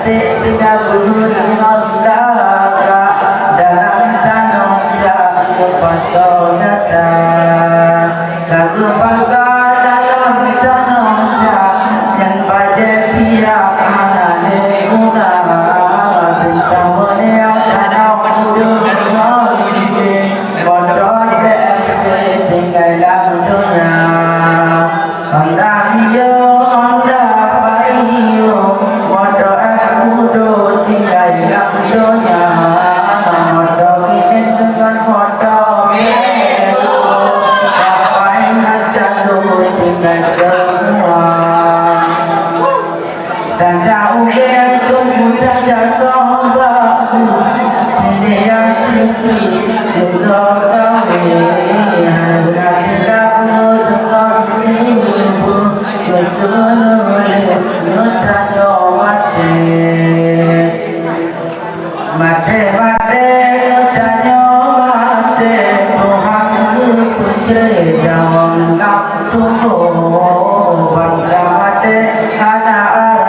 tidak bunuh neraka dalam tanah jatuh pasal datang satu pasal dalam tanah yang pada tiap mana neguna bintang yang tanah hidup bodoh tinggal dalam dunia anda hiyo anda payo bodoh aku tinggal dalam dunia bodoh ini dengan bodoh apa yang jatuh tinggal semua dan jauh yang tunggu saja sobat ini yang tinggi sudah kami harga tidak menurut ibu keseluruhan nusa mati mati mati nusa mati Tuhan putri jangan nak tunggu bangsa mati anak